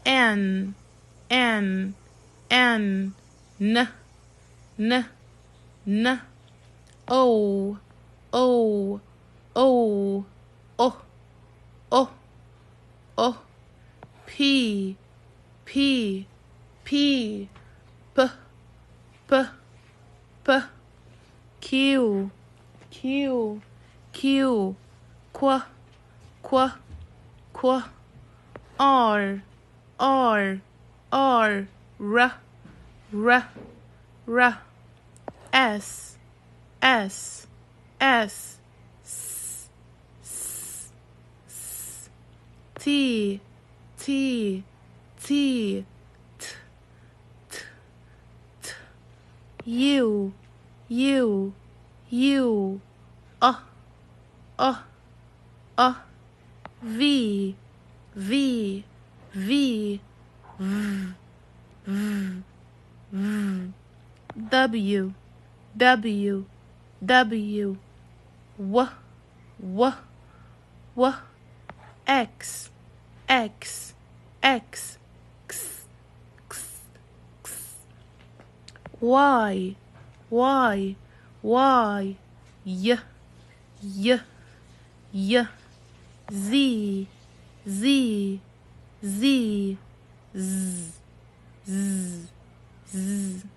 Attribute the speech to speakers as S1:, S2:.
S1: N N N N N N O O O O O O P P P P P P Q Q Q Qu Qu Qu R R R R R R S S S S S S T T T T T T U U U V V V V V V W W W W W W X X X X X X Y Y Y Y Y Y Z Z Z Z Z Z